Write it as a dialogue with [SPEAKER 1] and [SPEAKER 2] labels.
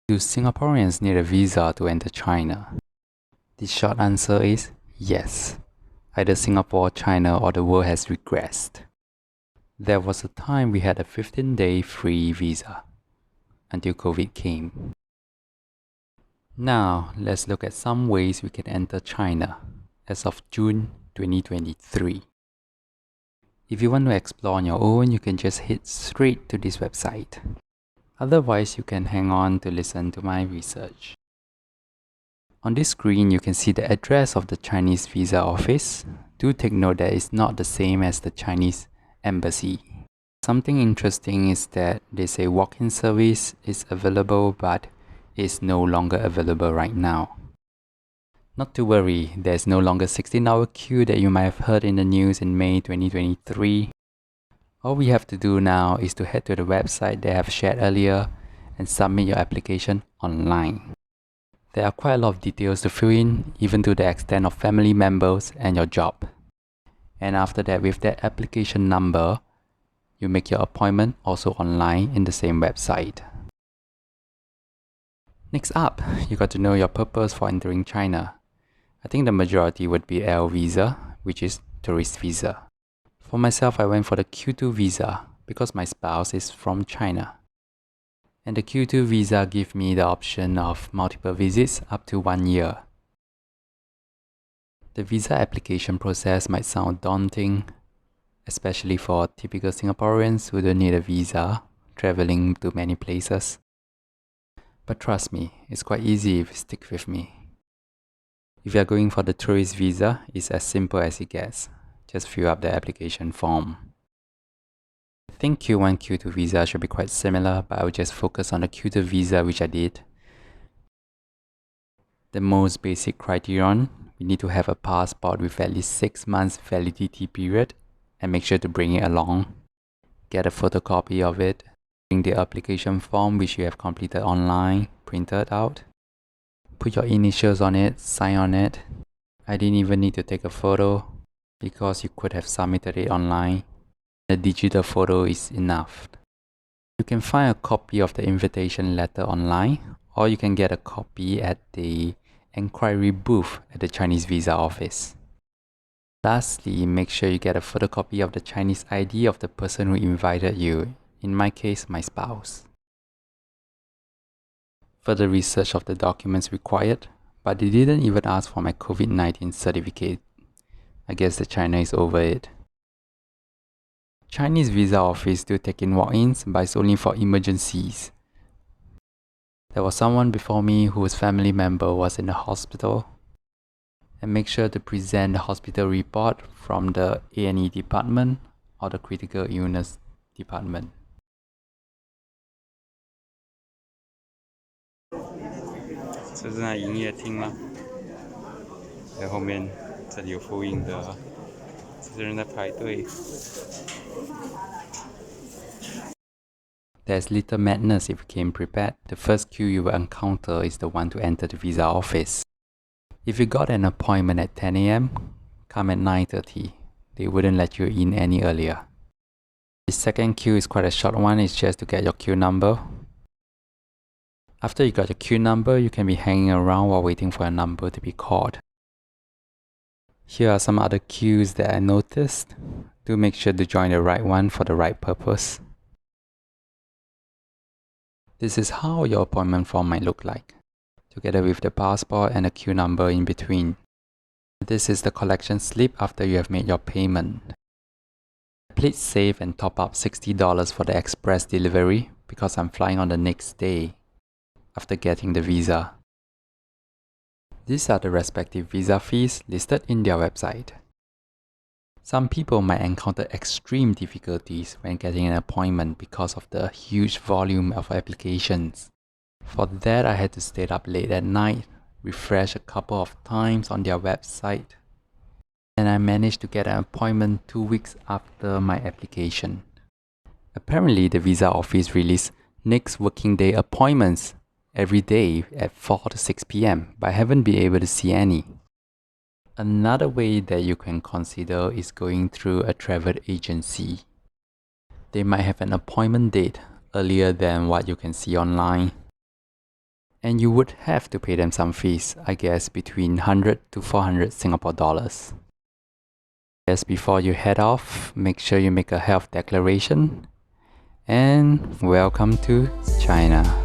[SPEAKER 1] Do Singaporeans need a visa to enter China? The short answer is yes. Either Singapore, China, or the world has regressed. There was a time we had a 15-day free visa until COVID came. Now, let's look at some ways we can enter China as of June 2023. If you want to explore on your own, you can just head straight to this website. Otherwise, you can hang on to listen to my research. On this screen, you can see the address of the Chinese visa office. Do take note that it's not the same as the Chinese embassy. Something interesting is that they say walk-in service is available but is no longer available right now. Not to worry, there's no longer 16-hour queue that you might have heard in the news in May 2023. All we have to do now is to head to the website that I have shared earlier and submit your application online. There are quite a lot of details to fill in, even to the extent of family members and your job. And after that, with that application number, you make your appointment also online in the same website. Next up, you got to know your purpose for entering China. I think the majority would be L visa, which is tourist visa. For myself, I went for the Q2 visa because my spouse is from China. And the Q2 visa gives me the option of multiple visits up to 1 year. The visa application process might sound daunting, especially for typical Singaporeans who don't need a visa traveling to many places. But trust me, it's quite easy if you stick with me. If you are going for the tourist visa, it's as simple as it gets. Just fill up the application form. I think Q1, Q2 visa should be quite similar, but I will just focus on the Q2 visa, which I did. The most basic criterion, we need to have a passport with at least 6 months validity period and make sure to bring it along. Get a photocopy of it. Bring the application form which you have completed online, printed out. Put your initials on it, sign on it. I didn't even need to take a photo because you could have submitted it online. The digital photo is enough. You can find a copy of the invitation letter online, or you can get a copy at the inquiry booth at the Chinese visa office. Lastly, make sure you get a photocopy of the Chinese ID of the person who invited you, in my case, my spouse. Further research of the documents required, but they didn't even ask for my COVID-19 certificate. I guess that China is over it. Chinese visa office do take in walk-ins, but it's only for emergencies. There was someone before me whose family member was in the hospital. And make sure to present the hospital report from the A&E department or the critical illness department. 这是那营业厅啦，在后面这里有复印的，这些人在排队。There's little madness if you came prepared. The first queue you will encounter is the one to enter the visa office. If you got an appointment at 10 AM, come at 9:30. They wouldn't let you in any earlier. The second queue is quite a short one, it's just to get your queue number. After you got your queue number, you can be hanging around while waiting for a number to be called. Here are some other queues that I noticed. Do make sure to join the right one for the right purpose. This is how your appointment form might look like, together with the passport and the queue number in between. This is the collection slip after you have made your payment. Please save and top up $60 for the express delivery because I'm flying on the next day after getting the visa. These are the respective visa fees listed in their website. Some people might encounter extreme difficulties when getting an appointment because of the huge volume of applications. For that, I had to stay up late at night, refresh a couple of times on their website, and I managed to get an appointment 2 weeks after my application. Apparently, the visa office released next working day appointments every day at 4 to 6 p.m., but I haven't been able to see any. Another way that you can consider is going through a travel agency. They might have an appointment date earlier than what you can see online. And you would have to pay them some fees, I guess between 100 to 400 Singapore dollars. Yes, before you head off, make sure you make a health declaration. And welcome to China.